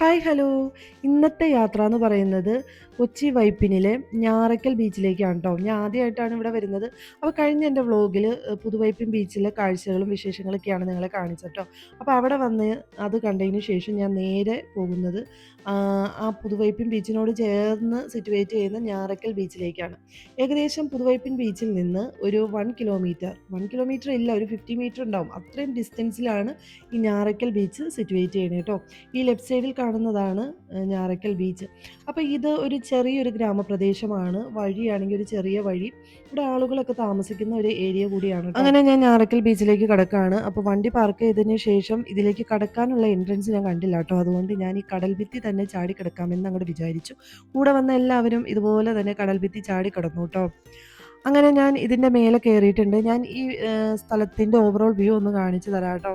Hi hello. ഇന്നത്തെ യാത്ര എന്ന് പറയുന്നത് കൊച്ചി വൈപ്പിനിലെ ഞാറക്കൽ ബീച്ചിലേക്കാണ് കേട്ടോ. ഞാൻ ആദ്യമായിട്ടാണ് ഇവിടെ വരുന്നത്. അപ്പോൾ കഴിഞ്ഞ എൻ്റെ വ്ളോഗിൽ പുതുവൈപ്പിൻ ബീച്ചിലെ കാഴ്ചകളും വിശേഷങ്ങളൊക്കെയാണ് നിങ്ങളെ കാണിച്ചത് കേട്ടോ. അപ്പോൾ അവിടെ വന്ന് അത് കണ്ടതിന് ശേഷം ഞാൻ നേരെ പോകുന്നത് ആ പുതുവൈപ്പിൻ ബീച്ചിനോട് ചേർന്ന് സിറ്റുവേറ്റ് ചെയ്യുന്ന ഞാറക്കൽ ബീച്ചിലേക്കാണ്. ഏകദേശം പുതുവൈപ്പിൻ ബീച്ചിൽ നിന്ന് ഒരു 1 കിലോമീറ്റർ ഇല്ല, ഒരു 50 മീറ്റർ ഉണ്ടാവും. അത്രയും ഡിസ്റ്റൻസിലാണ് ഈ ഞാറക്കൽ ബീച്ച് സിറ്റുവേറ്റ് ചെയ്യുന്നത് കേട്ടോ. ഈ ലെഫ്റ്റ് സൈഡിൽ കാണുന്നതാണ് ഞാറക്കൽ ബീച്ച്. അപ്പോൾ ഇത് ഒരു ചെറിയൊരു ഗ്രാമപ്രദേശമാണ്. വഴിയാണെങ്കിൽ ഒരു ചെറിയ വഴി. ഇവിടെ ആളുകളൊക്കെ താമസിക്കുന്ന ഒരു ഏരിയ കൂടിയാണ് ട്ടോ. അങ്ങനെ ഞാൻ ഞാറക്കൽ ബീച്ചിലേക്ക് കടക്കാണ്. അപ്പോൾ വണ്ടി പാർക്ക് ചെയ്തതിന് ശേഷം ഇതിലേക്ക് കടക്കാനുള്ള എൻട്രൻസ് ഞാൻ കണ്ടില്ല ട്ടോ. അതുകൊണ്ട് ഞാൻ ഈ കടൽ ഭിത്തി തന്നെ ചാടി കിടക്കാമെന്ന് അങ്ങോട്ട് വിചാരിച്ചു. കൂടെ വന്ന എല്ലാവരും ഇതുപോലെ തന്നെ കടൽ ഭിത്തി ചാടി കിടന്നു ട്ടോ. അങ്ങനെ ഞാൻ ഇതിൻ്റെ മേലെ കയറിയിട്ടുണ്ട്. ഞാൻ ഈ സ്ഥലത്തിൻ്റെ ഓവറോൾ വ്യൂ ഒന്ന് കാണിച്ചു തരാം കേട്ടോ.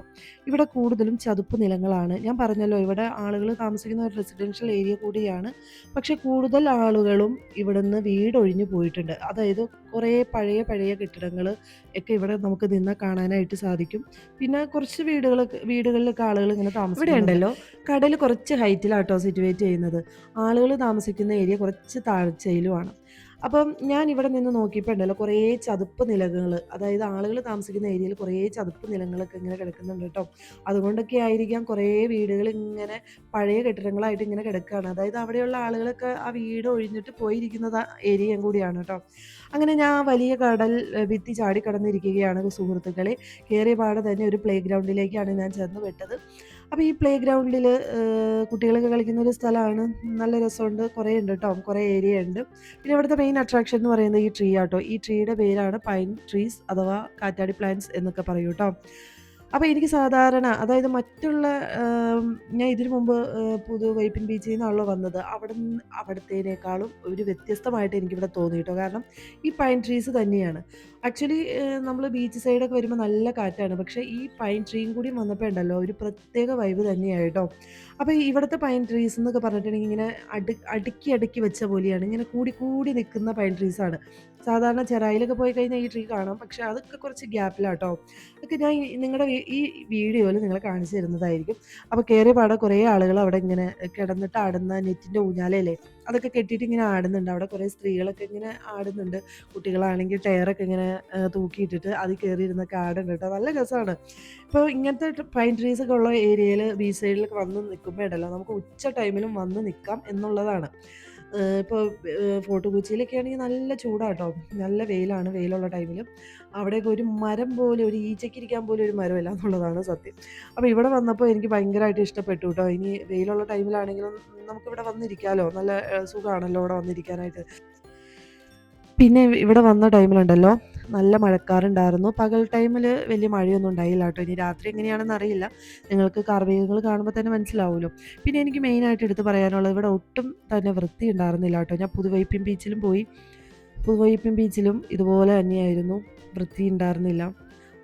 ഇവിടെ കൂടുതലും ചതുപ്പ് നിലങ്ങളാണ്. ഞാൻ പറഞ്ഞല്ലോ, ഇവിടെ ആളുകൾ താമസിക്കുന്ന ഒരു റെസിഡൻഷ്യൽ ഏരിയ കൂടിയാണ്. പക്ഷേ കൂടുതൽ ആളുകളും ഇവിടുന്ന് വീടൊഴിഞ്ഞു പോയിട്ടുണ്ട്. അതായത് കുറേ പഴയ പഴയ കെട്ടിടങ്ങൾ ഒക്കെ ഇവിടെ നമുക്ക് നിന്ന് കാണാനായിട്ട് സാധിക്കും. പിന്നെ കുറച്ച് വീടുകളിലൊക്കെ ആളുകൾ ഇങ്ങനെ താമസിക്കും. ഇവിടെ ഉണ്ടല്ലോ, കടൽ കുറച്ച് ഹൈറ്റിലാട്ടോ സിറ്റുവേറ്റ് ചെയ്യുന്നത്. ആളുകൾ താമസിക്കുന്ന ഏരിയ കുറച്ച് താഴ്ചയിലുമാണ്. അപ്പം ഞാൻ ഇവിടെ നിന്ന് നോക്കിയപ്പോൾ ഉണ്ടല്ലോ, കുറേ ചതുപ്പ് നിലങ്ങൾ, അതായത് ആളുകൾ താമസിക്കുന്ന ഏരിയയിൽ കുറേ ചതുപ്പ് നിലങ്ങളൊക്കെ ഇങ്ങനെ കിടക്കുന്നുണ്ട് കേട്ടോ. അതുകൊണ്ടൊക്കെ ആയിരിക്കാം കുറേ വീടുകൾ ഇങ്ങനെ പഴയ കെട്ടിടങ്ങളായിട്ട് ഇങ്ങനെ കിടക്കുകയാണ്. അതായത് അവിടെയുള്ള ആളുകളൊക്കെ ആ വീട് ഒഴിഞ്ഞിട്ട് പോയിരിക്കുന്നത് ഏരിയയും കൂടിയാണ് കേട്ടോ. അങ്ങനെ ഞാൻ വലിയ കടൽ ഭിത്തി ചാടി കടന്നിരിക്കുകയാണ് സുഹൃത്തുക്കളെ. കയറിയ പാടെ തന്നെ ഒരു പ്ലേ ഗ്രൗണ്ടിലേക്കാണ് ഞാൻ ചെന്ന് വിട്ടത്. അപ്പോൾ ഈ പ്ലേ ഗ്രൗണ്ടിൽ കുട്ടികളൊക്കെ കളിക്കുന്ന ഒരു സ്ഥലമാണ്. നല്ല രസമുണ്ട്, കുറേ ഉണ്ട് കേട്ടോ, കുറേ ഏരിയ ഉണ്ട്. പിന്നെ ഇവിടുത്തെ മെയിൻ അട്രാക്ഷൻ എന്ന് പറയുന്നത് ഈ ട്രീ ആട്ടോ. ഈ ട്രീയുടെ പേരാണ് പൈൻ ട്രീസ് അഥവാ കാറ്റാടി പ്ലാന്റ്സ് എന്നൊക്കെ പറയൂ കേട്ടോ. അപ്പോൾ എനിക്ക് സാധാരണ, അതായത് മറ്റുള്ള ഞാൻ ഇതിനു മുമ്പ് വൈപ്പിൻ ബീച്ചിൽ നിന്നാണല്ലോ വന്നത്. അവിടത്തേനേക്കാളും ഒരു വ്യത്യസ്തമായിട്ട് എനിക്കിവിടെ തോന്നി കേട്ടോ. കാരണം ഈ പൈൻ ട്രീസ് തന്നെയാണ്. ആക്ച്വലി നമ്മൾ ബീച്ച് സൈഡൊക്കെ വരുമ്പോൾ നല്ല കാറ്റാണ്. പക്ഷേ ഈ പൈൻ ട്രീയും കൂടി വന്നപ്പോൾ ഉണ്ടല്ലോ, ഒരു പ്രത്യേക വൈബ് തന്നെയാണ് കേട്ടോ. അപ്പോൾ ഇവിടുത്തെ പൈൻ ട്രീസ് എന്നൊക്കെ പറഞ്ഞിട്ടുണ്ടെങ്കിൽ ഇങ്ങനെ അടുക്കി അടുക്കി വെച്ച പോലെയാണ്. ഇങ്ങനെ കൂടി കൂടി നിൽക്കുന്ന പൈൻ ട്രീസാണ്. സാധാരണ ചെറായിലൊക്കെ പോയി കഴിഞ്ഞാൽ ഈ ട്രീ കാണാം. പക്ഷേ അതൊക്കെ കുറച്ച് ഗ്യാപ്പിലാട്ടോ. അതൊക്കെ ഞാൻ നിങ്ങളുടെ ഈ വീഡിയോയിൽ നിങ്ങളെ കാണിച്ചു തരുന്നതായിരിക്കും. അപ്പോൾ കയറിയ പാടെ കുറേ ആളുകൾ അവിടെ ഇങ്ങനെ കിടന്നിട്ട് ആടുന്ന നെറ്റിൻ്റെ ഊഞ്ഞാലല്ലേ, അതൊക്കെ കെട്ടിയിട്ട് ഇങ്ങനെ ആടുന്നുണ്ട്. അവിടെ കുറേ സ്ത്രീകളൊക്കെ ഇങ്ങനെ ആടുന്നുണ്ട്. കുട്ടികളാണെങ്കിൽ ടയറൊക്കെ ഇങ്ങനെ തൂക്കിയിട്ടിട്ട് അതിൽ കയറിയിരുന്നൊക്കെ ആടുന്നുണ്ട് കേട്ടോ. നല്ല രസമാണ്. ഇപ്പോൾ ഇങ്ങനത്തെ പൈൻ ട്രീസ് ഒക്കെ ഉള്ള ഏരിയയിൽ ബീച്ച് സൈഡിലൊക്കെ വന്ന് നിൽക്കുമ്പോൾ ഉണ്ടല്ലോ, നമുക്ക് ഉച്ച ടൈമിലും വന്ന് നിൽക്കാം എന്നുള്ളതാണ്. ഇപ്പോൾ ഫോർട്ട് കൊച്ചിയിലൊക്കെ ആണെങ്കിൽ നല്ല ചൂടാട്ടോ, നല്ല വെയിലാണ്. വെയിലുള്ള ടൈമിൽ അവിടെയൊക്കെ ഒരു മരം പോലും, ഒരു ഈച്ചയ്ക്കിരിക്കാൻ പോലും ഒരു മരമില്ല എന്നുള്ളതാണ് സത്യം. അപ്പോൾ ഇവിടെ വന്നപ്പോൾ എനിക്ക് ഭയങ്കരമായിട്ട് ഇഷ്ടപ്പെട്ടു കേട്ടോ. ഇനി വെയിലുള്ള ടൈമിലാണെങ്കിലും നമുക്കിവിടെ വന്നിരിക്കാമല്ലോ, നല്ല സുഖമാണല്ലോ ഇവിടെ വന്നിരിക്കാനായിട്ട്. പിന്നെ ഇവിടെ വന്ന ടൈമിലുണ്ടല്ലോ, നല്ല മഴക്കാറുണ്ടായിരുന്നു. പകൽ ടൈമിൽ വലിയ മഴയൊന്നും ഉണ്ടായില്ല കേട്ടോ. ഇനി രാത്രി എങ്ങനെയാണെന്ന് അറിയില്ല. നിങ്ങൾക്ക് കാർമേഘങ്ങൾ കാണുമ്പോൾ തന്നെ മനസ്സിലാവുമല്ലോ. പിന്നെ എനിക്ക് മെയിനായിട്ട് എടുത്ത് പറയാനുള്ളത്, ഇവിടെ ഒട്ടും തന്നെ വൃത്തി ഉണ്ടായിരുന്നില്ല കേട്ടോ. ഞാൻ പുതുവൈപ്പിൻ ബീച്ചിലും പോയി. പുതുവൈപ്പിൻ ബീച്ചിലും ഇതുപോലെ തന്നെയായിരുന്നു, വൃത്തി ഉണ്ടായിരുന്നില്ല.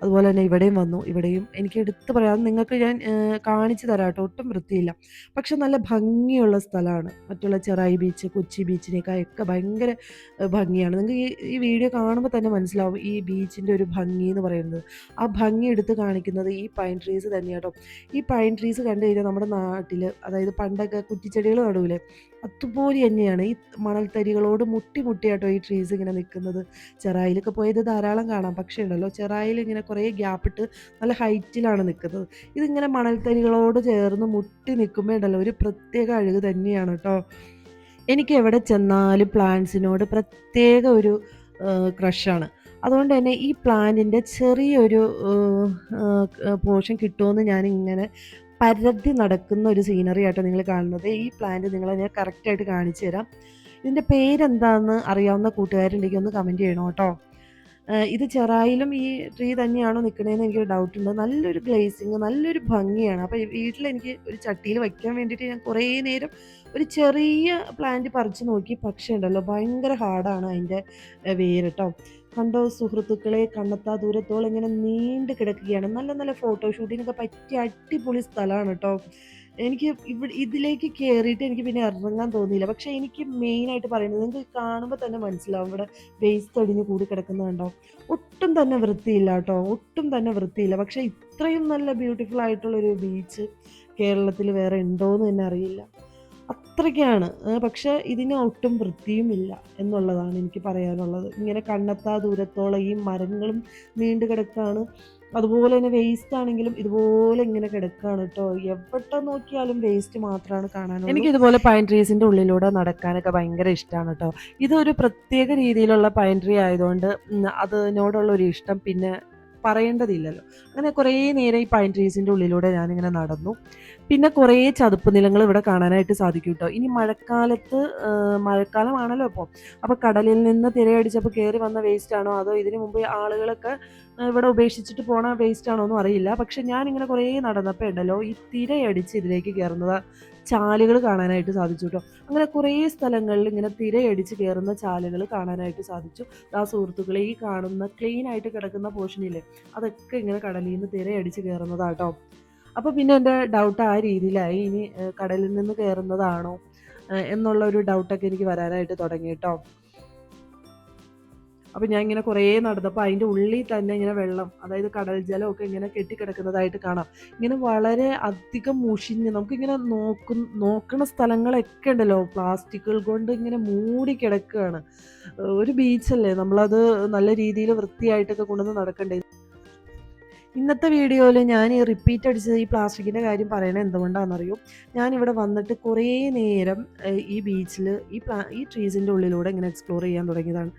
അതുപോലെ തന്നെ ഇവിടെയും വന്നു. ഇവിടെയും എനിക്ക് എടുത്ത് പറയാം, നിങ്ങൾക്ക് ഞാൻ കാണിച്ചു തരാം കേട്ടോ. ഒട്ടും വൃത്തിയില്ല, പക്ഷെ നല്ല ഭംഗിയുള്ള സ്ഥലമാണ്. മറ്റുള്ള ചെറായി ബീച്ച്, കൊച്ചി ബീച്ചിനേക്കാളൊക്കെ ഭയങ്കര ഭംഗിയാണ്. നിങ്ങൾക്ക് ഈ വീഡിയോ കാണുമ്പോൾ തന്നെ മനസ്സിലാവും ഈ ബീച്ചിൻ്റെ ഒരു ഭംഗി എന്ന് പറയുന്നത്. ആ ഭംഗി എടുത്ത് കാണിക്കുന്നത് ഈ പൈൻ ട്രീസ് തന്നെയാണ് കേട്ടോ. ഈ പൈൻ ട്രീസ് കണ്ടു കഴിഞ്ഞാൽ നമ്മുടെ നാട്ടിൽ, അതായത് പണ്ടൊക്കെ കുറ്റിച്ചെടികൾ നടുവില്ലേ, അതുപോലെ തന്നെയാണ് ഈ മണൽത്തരികളോട് മുട്ടി മുട്ടിയാട്ടോ ഈ ട്രീസ് ഇങ്ങനെ നിൽക്കുന്നത്. ചെറായിലൊക്കെ പോയത് ധാരാളം കാണാം. പക്ഷേ ഉണ്ടല്ലോ, ചെറായിൽ ഇങ്ങനെ കുറേ ഗ്യാപ്പിട്ട് നല്ല ഹൈറ്റിലാണ് നിൽക്കുന്നത്. ഇതിങ്ങനെ മണൽത്തരികളോട് ചേർന്ന് മുട്ടി നിൽക്കുമ്പോൾ ഉണ്ടല്ലോ, ഒരു പ്രത്യേക അഴക് തന്നെയാണ് കേട്ടോ. എനിക്ക് എവിടെ ചെന്നാലും പ്ലാന്റ്സിനോട് പ്രത്യേക ഒരു ക്രഷാണ്. അതുകൊണ്ട് തന്നെ ഈ പ്ലാന്റിൻ്റെ ചെറിയൊരു പോർഷൻ കിട്ടുമെന്ന് ഞാനിങ്ങനെ പരതി നടക്കുന്ന ഒരു സീനറി ആയിട്ടോ നിങ്ങൾ കാണുന്നത്. ഈ പ്ലാന്റ് നിങ്ങളെ ഞാൻ കറക്റ്റായിട്ട് കാണിച്ചു തരാം. ഇതിൻ്റെ പേരെന്താണെന്ന് അറിയാവുന്ന കൂട്ടുകാരുണ്ടെങ്കിൽ ഒന്ന് കമൻറ്റ് ചെയ്യണം കേട്ടോ. ഇത് ചെറായിലും ഈ ട്രീ തന്നെയാണോ നിൽക്കണേന്ന് എനിക്കൊരു ഡൗട്ടുണ്ട്. നല്ലൊരു ഗ്ലേസിങ്, നല്ലൊരു ഭംഗിയാണ്. അപ്പോൾ വീട്ടിലെനിക്ക് ഒരു ചട്ടിയിൽ വയ്ക്കാൻ വേണ്ടിയിട്ട് ഞാൻ കുറേ നേരം ഒരു ചെറിയ പ്ലാന്റ് പറിച്ച് നോക്കി. പക്ഷേ ഉണ്ടല്ലോ, ഭയങ്കര ഹാർഡാണ് അതിൻ്റെ വേര് കേട്ടോ. കണ്ടോ സുഹൃത്തുക്കളെ, കണ്ണെത്താ ദൂരത്തോളം ഇങ്ങനെ നീണ്ട് കിടക്കുകയാണ്. നല്ല നല്ല ഫോട്ടോഷൂട്ടിനൊക്കെ പറ്റിയ അടിപൊളി സ്ഥലമാണ് കേട്ടോ. എനിക്ക് ഇതിലേക്ക് കയറിയിട്ട് എനിക്ക് പിന്നെ ഇറങ്ങാൻ തോന്നിയില്ല. പക്ഷേ എനിക്ക് മെയിനായിട്ട് പറയുന്നത്, നിങ്ങൾക്ക് കാണുമ്പോൾ തന്നെ മനസ്സിലാവും ഇവിടെ വേസ്റ്റ് അടിഞ്ഞ് കൂടി കിടക്കുന്നത് കണ്ടോ. ഒട്ടും തന്നെ വൃത്തിയില്ല കേട്ടോ, ഒട്ടും തന്നെ വൃത്തിയില്ല. പക്ഷേ ഇത്രയും നല്ല ബ്യൂട്ടിഫുൾ ആയിട്ടുള്ളൊരു ബീച്ച് കേരളത്തിൽ വേറെ ഉണ്ടോ എന്ന് തന്നെ അറിയില്ല. അത്രയ്ക്കാണ്. പക്ഷേ ഇതിന് ഒട്ടും വൃത്തിയുമില്ല എന്നുള്ളതാണ് എനിക്ക് പറയാനുള്ളത്. ഇങ്ങനെ കണ്ണെത്താ ദൂരത്തോളം ഈ മരങ്ങളും നീണ്ട് കിടക്കാണ്. അതുപോലെ തന്നെ വേസ്റ്റ് ആണെങ്കിലും ഇതുപോലെ ഇങ്ങനെ കിടക്കാണ് ട്ടോ. എവിടെ നോക്കിയാലും വേസ്റ്റ് മാത്രമാണ് കാണാനുള്ളൂ. എനിക്കിതുപോലെ പൈൻ ട്രീസിൻ്റെ ഉള്ളിലൂടെ നടക്കാനൊക്കെ ഭയങ്കര ഇഷ്ടമാണ് ട്ടോ. ഇതൊരു പ്രത്യേക രീതിയിലുള്ള പൈൻ ട്രീ ആയതുകൊണ്ട് അതിനോടുള്ള ഒരു ഇഷ്ടം പിന്നെ പറയേണ്ടതില്ലല്ലോ. അങ്ങനെ കുറേ നേരം ഈ പൈൻ ട്രീസിൻ്റെ ഉള്ളിലൂടെ ഞാനിങ്ങനെ നടന്നു. പിന്നെ കുറേ ചതുപ്പ് നിലങ്ങൾ ഇവിടെ കാണാനായിട്ട് സാധിക്കും ട്ടോ. ഇനി മഴക്കാലത്ത് മഴക്കാലമാണല്ലോ ഇപ്പോൾ. അപ്പോൾ കടലിൽ നിന്ന് തിരയടിച്ചപ്പോൾ കയറി വന്ന വേസ്റ്റാണോ അതോ ഇതിന് മുമ്പ് ആളുകളൊക്കെ ഇവിടെ ഉപേക്ഷിച്ചിട്ട് പോണ വേസ്റ്റാണോ ഒന്നും അറിയില്ല. പക്ഷെ ഞാനിങ്ങനെ കുറേ നടന്നപ്പോൾ ഉണ്ടല്ലോ ഈ തിരയടിച്ച് ഇതിലേക്ക് കയറുന്നത് ചാലുകൾ കാണാനായിട്ട് സാധിച്ചു ട്ടോ. അങ്ങനെ കുറേ സ്ഥലങ്ങളിൽ ഇങ്ങനെ തിരയടിച്ച് കയറുന്ന ചാലുകൾ കാണാനായിട്ട് സാധിച്ചു. ആ സുഹൃത്തുക്കളെ ഈ കാണുന്ന ക്ലീൻ ആയിട്ട് കിടക്കുന്ന പോർഷനില്ലേ അതൊക്കെ ഇങ്ങനെ കടലിൽ നിന്ന് തിരയടിച്ച് കയറുന്നതാട്ടോ. അപ്പോൾ പിന്നെ എൻ്റെ ഡൗട്ട് ആ രീതിയിലായി. ഇനി കടലിൽ നിന്ന് കയറുന്നതാണോ എന്നുള്ള ഒരു ഡൗട്ടൊക്കെ എനിക്ക് വരാനായിട്ട് തുടങ്ങി ട്ടോ. അപ്പോൾ ഞാൻ ഇങ്ങനെ കുറേ നടന്നപ്പോൾ അതിൻ്റെ ഉള്ളിൽ തന്നെ ഇങ്ങനെ വെള്ളം, അതായത് കടൽ ജലമൊക്കെ ഇങ്ങനെ കെട്ടിക്കിടക്കുന്നതായിട്ട് കാണാം. ഇങ്ങനെ വളരെ അധികം മുഷിഞ്ഞ് നമുക്കിങ്ങനെ നോക്കണ സ്ഥലങ്ങളൊക്കെ ഉണ്ടല്ലോ പ്ലാസ്റ്റിക്കുകൾ കൊണ്ട് ഇങ്ങനെ മൂടി കിടക്കുകയാണ്. ഒരു ബീച്ചല്ലേ, നമ്മളത് നല്ല രീതിയിൽ വൃത്തിയായിട്ടൊക്കെ കൊണ്ടുവന്ന് നടക്കണ്ടേ. ഇന്നത്തെ വീഡിയോയിൽ ഞാൻ ഈ റിപ്പീറ്റ് അടിച്ചത് ഈ പ്ലാസ്റ്റിക്കിൻ്റെ കാര്യം പറയണത് എന്തുകൊണ്ടാണെന്നറിയോ? ഞാനിവിടെ വന്നിട്ട് കുറേ നേരം ഈ ബീച്ചിൽ ഈ ട്രീസിൻ്റെ ഉള്ളിലൂടെ ഇങ്ങനെ എക്സ്പ്ലോർ ചെയ്യാൻ തുടങ്ങിയതാണ്.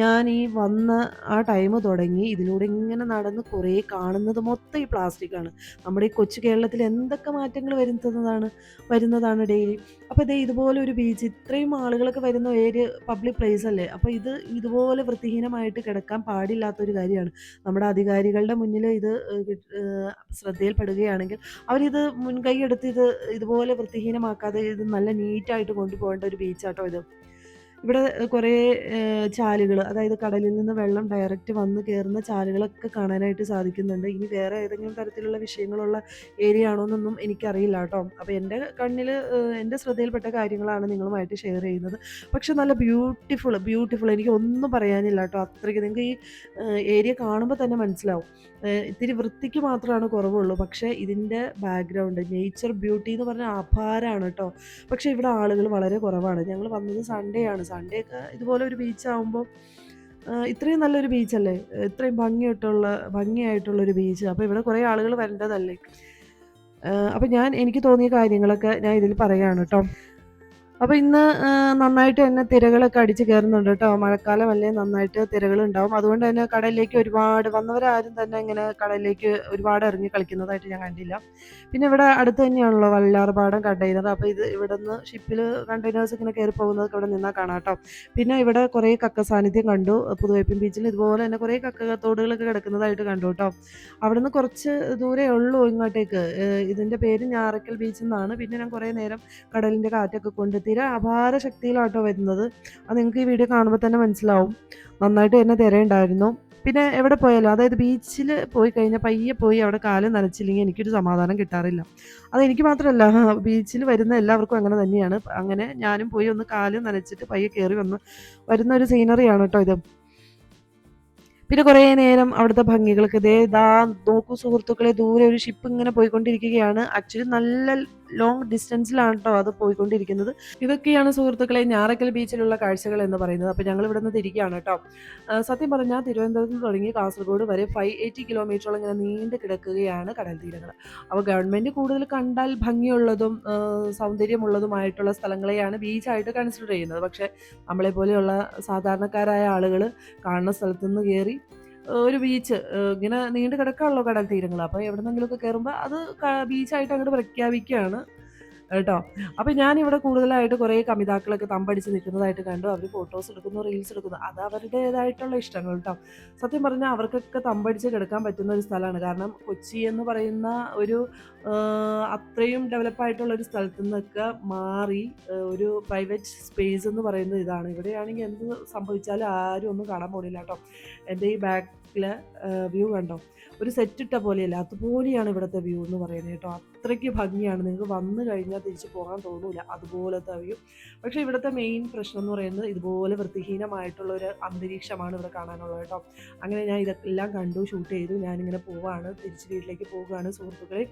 ഞാൻ ഈ വന്ന ആ ടൈം തുടങ്ങി ഇതിലൂടെ ഇങ്ങനെ നടന്ന് കുറേ കാണുന്നത് മൊത്തം ഈ പ്ലാസ്റ്റിക്കാണ്. നമ്മുടെ ഈ കൊച്ചു കേരളത്തിൽ എന്തൊക്കെ മാറ്റങ്ങൾ വരുന്നതാണ് ഡെയിലി. അപ്പോൾ ഇതുപോലെ ഒരു ബീച്ച്, ഇത്രയും ആളുകളൊക്കെ വരുന്ന പബ്ലിക് പ്ലേസ് അല്ലേ. അപ്പോൾ ഇതുപോലെ വൃത്തിഹീനമായിട്ട് കിടക്കാൻ പാടില്ലാത്തൊരു കാര്യമാണ്. നമ്മുടെ അധികാരികളുടെ മുന്നിൽ ഇത് ശ്രദ്ധയിൽപ്പെടുകയാണെങ്കിൽ അവരിത് മുൻകൈ എടുത്ത് ഇതുപോലെ വൃത്തിഹീനമാക്കാതെ ഇത് നല്ല നീറ്റായിട്ട് കൊണ്ടുപോകേണ്ട ഒരു ബീച്ചാട്ടോ ഇത്. ഇവിടെ കുറേ ചാലുകൾ, അതായത് കടലിൽ നിന്ന് വെള്ളം ഡയറക്റ്റ് വന്ന് കയറുന്ന ചാലുകളൊക്കെ കാണാനായിട്ട് സാധിക്കുന്നുണ്ട്. ഇനി വേറെ ഏതെങ്കിലും തരത്തിലുള്ള വിഷയങ്ങളുള്ള ഏരിയ ആണോ എന്നൊന്നും എനിക്കറിയില്ല കേട്ടോ. അപ്പോൾ എൻ്റെ കണ്ണിൽ എൻ്റെ ശ്രദ്ധയിൽപ്പെട്ട കാര്യങ്ങളാണ് നിങ്ങളുമായിട്ട് ഷെയർ ചെയ്യുന്നത്. പക്ഷെ നല്ല ബ്യൂട്ടിഫുൾ എനിക്ക് ഒന്നും പറയാനില്ല കേട്ടോ. അത്രയ്ക്ക് നിങ്ങൾക്ക് ഈ ഏരിയ കാണുമ്പോൾ തന്നെ മനസ്സിലാവും. ഇത്തിരി വൃത്തിക്ക് മാത്രമാണ് കുറവുള്ളൂ. പക്ഷേ ഇതിൻ്റെ ബാക്ക്ഗ്രൗണ്ട്, നേച്ചർ ബ്യൂട്ടി എന്ന് പറഞ്ഞാൽ അപാരമാണ് കേട്ടോ. പക്ഷേ ഇവിടെ ആളുകൾ വളരെ കുറവാണ്. ഞങ്ങൾ വന്നത് സൺഡേ ആണ്. സൺഡേ ഒക്കെ ഇതുപോലെ ഒരു ബീച്ചാകുമ്പോൾ ഇത്രയും നല്ലൊരു ബീച്ചല്ലേ, ഇത്രയും ഭംഗിയായിട്ടുള്ളൊരു ബീച്ച്. അപ്പോൾ ഇവിടെ കുറേ ആളുകൾ വരേണ്ടതല്ലേ. അപ്പോൾ എനിക്ക് തോന്നിയ കാര്യങ്ങളൊക്കെ ഞാൻ ഇതിൽ പറയുകയാണ് കേട്ടോ. അപ്പോൾ ഇന്ന് നന്നായിട്ട് തന്നെ തിരകളൊക്കെ അടിച്ച് കയറുന്നുണ്ട് കേട്ടോ. മഴക്കാലമല്ലേ, നന്നായിട്ട് തിരകളുണ്ടാവും. അതുകൊണ്ട് തന്നെ കടലിലേക്ക് വന്നവരാരും തന്നെ ഇങ്ങനെ കടലിലേക്ക് ഒരുപാട് ഇറങ്ങി കളിക്കുന്നതായിട്ട് ഞാൻ കണ്ടില്ല. പിന്നെ ഇവിടെ അടുത്ത് തന്നെയാണല്ലോ വല്ലാർപാടം കണ്ടെയ്നർ. അപ്പോൾ ഇവിടുന്ന് ഷിപ്പിൽ കണ്ടെയ്നേഴ്സ് ഇങ്ങനെ കയറി പോകുന്നതൊക്കെ ഇവിടെ നിന്നാൽ കാണാം കേട്ടോ. പിന്നെ ഇവിടെ കുറേ കക്ക സാന്നിധ്യം കണ്ടു. പുതുവൈപ്പിൻ ബീച്ചിൽ ഇതുപോലെ തന്നെ കുറേ കക്കത്തോടുകളൊക്കെ കിടക്കുന്നതായിട്ട് കണ്ടു കേട്ടോ. അവിടുന്ന് കുറച്ച് ദൂരേ ഉള്ളൂ ഇങ്ങോട്ടേക്ക്. ഇതിൻ്റെ പേര് ഞാറക്കൽ ബീച്ച് എന്നാണ്. പിന്നെ ഞാൻ കുറേ നേരം കടലിൻ്റെ കാറ്റൊക്കെ കൊണ്ട് അപാര ശക്തിയിലാട്ടോ വരുന്നത്. അത് നിങ്ങൾക്ക് ഈ വീഡിയോ കാണുമ്പോൾ തന്നെ മനസ്സിലാവും. നന്നായിട്ട് തന്നെ തിരയുണ്ടായിരുന്നു. പിന്നെ എവിടെ പോയാലും, അതായത് ബീച്ചിൽ പോയി കഴിഞ്ഞാൽ പയ്യെ പോയി അവിടെ കാല് നനച്ചില്ലെങ്കിൽ എനിക്കൊരു സമാധാനം കിട്ടാറില്ല. അതെനിക്ക് മാത്രമല്ല, ബീച്ചിൽ വരുന്ന എല്ലാവർക്കും അങ്ങനെ തന്നെയാണ്. അങ്ങനെ ഞാനും പോയി ഒന്ന് കാല് നനച്ചിട്ട് പയ്യെ കയറി വരുന്ന ഒരു സീനറിയാണ് കേട്ടോ ഇത്. പിന്നെ കുറേ നേരം അവിടുത്തെ ഭംഗികളൊക്കെ നോക്കൂ സുഹൃത്തുക്കളെ, ദൂരെ ഒരു ഷിപ്പ് ഇങ്ങനെ പോയിക്കൊണ്ടിരിക്കുകയാണ്. ആക്ച്വലി നല്ല ലോങ് ഡിസ്റ്റൻസിലാണ് കേട്ടോ അത് പോയിക്കൊണ്ടിരിക്കുന്നത്. ഇതൊക്കെയാണ് സുഹൃത്തുക്കളെ ഞാറക്കൽ ബീച്ചിലുള്ള കാഴ്ചകൾ എന്ന് പറയുന്നത്. അപ്പോൾ ഞങ്ങൾ ഇവിടെ നിന്ന് തിരിക്കുകയാണ് കേട്ടോ. സത്യം പറഞ്ഞാൽ തിരുവനന്തപുരത്ത് നിന്ന് തുടങ്ങി കാസർഗോഡ് വരെ 580 കിലോമീറ്ററോളം ഇങ്ങനെ നീണ്ടു കിടക്കുകയാണ് കടൽ തീരങ്ങൾ. അപ്പോൾ ഗവൺമെൻറ് കൂടുതൽ കണ്ടാൽ ഭംഗിയുള്ളതും സൗന്ദര്യമുള്ളതുമായിട്ടുള്ള സ്ഥലങ്ങളെയാണ് ബീച്ചായിട്ട് കൺസിഡർ ചെയ്യുന്നത്. പക്ഷേ നമ്മളെപ്പോലെയുള്ള സാധാരണക്കാരായ ആളുകൾ കാണുന്ന സ്ഥലത്തുനിന്ന് കയറി ഒരു ബീച്ച് ഇങ്ങനെ നീണ്ടു കിടക്കാണല്ലോ കടൽ തീരങ്ങൾ. അപ്പോൾ എവിടെന്നെങ്കിലുമൊക്കെ കയറുമ്പോൾ അത് ബീച്ചായിട്ട് അങ്ങോട്ട് പ്രഖ്യാപിക്കുകയാണ് കേട്ടോ. അപ്പോൾ ഞാനിവിടെ കൂടുതലായിട്ട് കുറേ കമിതാക്കളൊക്കെ തമ്പടിച്ച് നിൽക്കുന്നതായിട്ട് കണ്ടു. അവർ ഫോട്ടോസ് എടുക്കുന്നു, റീൽസ് എടുക്കുന്നു. അത് അവരുടേതായിട്ടുള്ള ഇഷ്ടങ്ങൾ കേട്ടോ. സത്യം പറഞ്ഞാൽ അവർക്കൊക്കെ തമ്പടിച്ച് കിടക്കാൻ പറ്റുന്ന ഒരു സ്ഥലമാണ്. കാരണം കൊച്ചി എന്ന് പറയുന്ന ഒരു അത്രയും ഡെവലപ്പായിട്ടുള്ള ഒരു സ്ഥലത്തു നിന്നൊക്കെ മാറി ഒരു പ്രൈവറ്റ് സ്പേസ് എന്ന് പറയുന്നത് ഇതാണ്. ഇവിടെയാണെങ്കിൽ എന്ത് സംഭവിച്ചാലും ആരും ഒന്നും കാണാൻ പോണില്ല കേട്ടോ. എൻ്റെ ഈ ബാക്കിലെ വ്യൂ കണ്ടോ, ഒരു സെറ്റ് ഇട്ട പോലെയല്ല, അതുപോലെയാണ് ഇവിടുത്തെ വ്യൂ എന്ന് പറയുന്നത് കേട്ടോ. അത്രയ്ക്ക് ഭംഗിയാണ്. നിങ്ങൾക്ക് വന്നു കഴിഞ്ഞാൽ തിരിച്ച് പോകാൻ തോന്നില്ല, അതുപോലത്തെ വ്യൂ. പക്ഷേ ഇവിടുത്തെ മെയിൻ പ്രശ്നം എന്ന് പറയുന്നത് ഇതുപോലെ വൃത്തിഹീനമായിട്ടുള്ള ഒരു അന്തരീക്ഷമാണ് ഇവിടെ കാണാനുള്ളത് കേട്ടോ. അങ്ങനെ ഞാൻ ഇതെല്ലാം കണ്ടു, ഷൂട്ട് ചെയ്തു. ഞാനിങ്ങനെ തിരിച്ച് വീട്ടിലേക്ക് പോവുകയാണ് സുഹൃത്തുക്കളെ.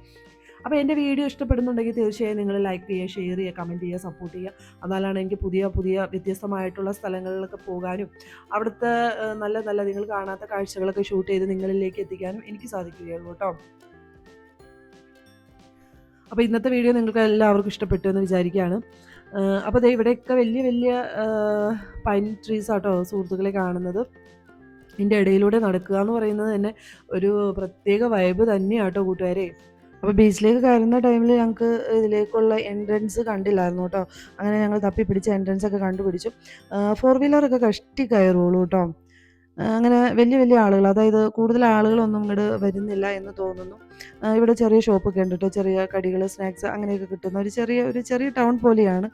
അപ്പോൾ എൻ്റെ വീഡിയോ ഇഷ്ടപ്പെടുന്നുണ്ടെങ്കിൽ തീർച്ചയായും നിങ്ങൾ ലൈക്ക് ചെയ്യുക, ഷെയർ ചെയ്യുക, കമൻറ്റ് ചെയ്യുക, സപ്പോർട്ട് ചെയ്യുക. എന്നാലാണ് എനിക്ക് പുതിയ പുതിയ വ്യത്യസ്തമായിട്ടുള്ള സ്ഥലങ്ങളിലൊക്കെ പോകാനും അവിടുത്തെ നല്ല നല്ല നിങ്ങൾ കാണാത്ത കാഴ്ചകളൊക്കെ ഷൂട്ട് ചെയ്ത് നിങ്ങളിലേക്ക് എത്തിക്കാനും എനിക്ക് സാധിക്കുകയുള്ളൂ കേട്ടോ. അപ്പോൾ ഇന്നത്തെ വീഡിയോ നിങ്ങൾക്ക് എല്ലാവർക്കും ഇഷ്ടപ്പെട്ടു എന്ന് വിചാരിക്കുകയാണ്. അപ്പോൾ ദേ ഇവിടെയൊക്കെ വലിയ വലിയ പൈൻ ട്രീസ് ആട്ടോ സുഹൃത്തുക്കളെ കാണുന്നത്. ഇതിൻ്റെ ഇടയിലൂടെ നടക്കുക എന്ന് പറയുന്നത് തന്നെ ഒരു പ്രത്യേക വൈബ് തന്നെയാട്ടോ കൂട്ടുകാരെ. അപ്പോൾ ബീച്ചിലേക്ക് കയറുന്ന ടൈമിൽ ഞങ്ങൾക്ക് ഇതിലേക്കുള്ള എൻട്രൻസ് കണ്ടില്ലായിരുന്നു കേട്ടോ. അങ്ങനെ ഞങ്ങൾ തപ്പിപ്പിടിച്ച് എൻട്രൻസ് ഒക്കെ കണ്ടുപിടിച്ചു. ഫോർ വീലറൊക്കെ കഷ്ടി കയറുള്ളൂ കേട്ടോ. അങ്ങനെ വലിയ വലിയ ആളുകൾ, അതായത് കൂടുതൽ ആളുകളൊന്നും ഇങ്ങോട്ട് വരുന്നില്ല എന്ന് തോന്നുന്നു. ഇവിടെ ചെറിയ ഷോപ്പൊക്കെ ഉണ്ട് കേട്ടോ, ചെറിയ കടികൾ, സ്നാക്സ് അങ്ങനെയൊക്കെ കിട്ടുന്ന ഒരു ചെറിയ ടൗൺ പോലെയാണ്.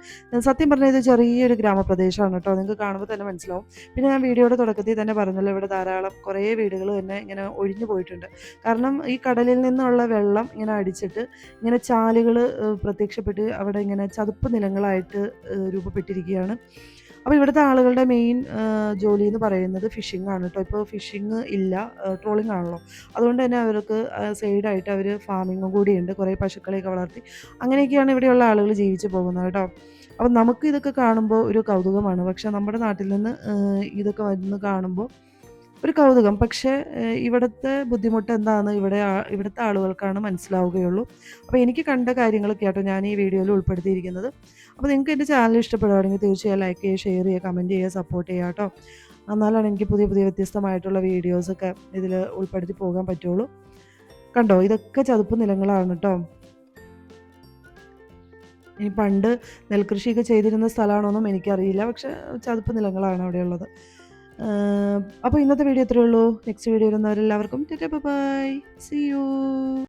സത്യം പറഞ്ഞാൽ ഇത് ചെറിയൊരു ഗ്രാമപ്രദേശമാണ് കേട്ടോ, നിങ്ങൾക്ക് കാണുമ്പോൾ തന്നെ മനസ്സിലാവും. പിന്നെ ഞാൻ വീഡിയോയുടെ തുടക്കത്തിൽ തന്നെ പറഞ്ഞല്ലോ, ഇവിടെ ധാരാളം കുറേ വീടുകൾ തന്നെ ഇങ്ങനെ ഒഴിഞ്ഞു പോയിട്ടുണ്ട്. കാരണം ഈ കടലിൽ നിന്നുള്ള വെള്ളം ഇങ്ങനെ അടിച്ചിട്ട് ഇങ്ങനെ ചാലുകൾ പ്രത്യക്ഷപ്പെട്ട് അവിടെ ഇങ്ങനെ ചതുപ്പ് നിലങ്ങളായിട്ട് രൂപപ്പെട്ടിരിക്കുകയാണ്. അപ്പോൾ ഇവിടുത്തെ ആളുകളുടെ മെയിൻ ജോലി എന്ന് പറയുന്നത് ഫിഷിംഗ് ആണ് കേട്ടോ. ഇപ്പോൾ ഫിഷിംഗ് ഇല്ല, ട്രോളിംഗ് ആണല്ലോ. അതുകൊണ്ട് തന്നെ അവർക്ക് സൈഡായിട്ട് അവർ ഫാമിങ്ങും കൂടിയുണ്ട്, കുറേ പശുക്കളെയൊക്കെ വളർത്തി അങ്ങനെയൊക്കെയാണ് ഇവിടെയുള്ള ആളുകൾ ജീവിച്ചു പോകുന്നത് കേട്ടോ. അപ്പം നമുക്ക് ഇതൊക്കെ കാണുമ്പോൾ ഒരു കൗതുകമാണ്. പക്ഷേ നമ്മുടെ നാട്ടിൽ നിന്ന് ഇതൊക്കെ വന്ന് കാണുമ്പോൾ ഒരു കൗതുകം. പക്ഷേ ഇവിടുത്തെ ബുദ്ധിമുട്ട് എന്താണെന്ന് ഇവിടുത്തെ ആളുകൾക്കാണ് മനസ്സിലാവുകയുള്ളൂ. അപ്പോൾ എനിക്ക് കണ്ട കാര്യങ്ങളൊക്കെ ആട്ടോ ഞാൻ ഈ വീഡിയോയിൽ ഉൾപ്പെടുത്തിയിരിക്കുന്നത്. അപ്പോൾ നിങ്ങൾക്ക് എൻ്റെ ചാനൽ ഇഷ്ടപ്പെടുകയാണെങ്കിൽ തീർച്ചയായും ലൈക്ക് ചെയ്യുക, ഷെയർ ചെയ്യുക, കമൻറ്റ് ചെയ്യുക, സപ്പോർട്ട് ചെയ്യുക കേട്ടോ. എന്നാലാണ് എനിക്ക് പുതിയ പുതിയ വ്യത്യസ്തമായിട്ടുള്ള വീഡിയോസൊക്കെ ഇതിൽ ഉൾപ്പെടുത്തി പോകാൻ പറ്റുള്ളൂ. കണ്ടോ, ഇതൊക്കെ ചതുപ്പ് നിലങ്ങളാണ് കേട്ടോ. ഇനി പണ്ട് നെൽകൃഷിയൊക്കെ ചെയ്തിരുന്ന സ്ഥലമാണോന്നും എനിക്കറിയില്ല. പക്ഷേ ചതുപ്പ് നിലങ്ങളാണ് അവിടെയുള്ളത്. അപ്പോൾ ഇന്നത്തെ വീഡിയോ ഇത്രയേ ഉള്ളൂ. നെക്സ്റ്റ് വീഡിയോ വരുന്നവരെല്ലാവർക്കും tata bye bye. See U.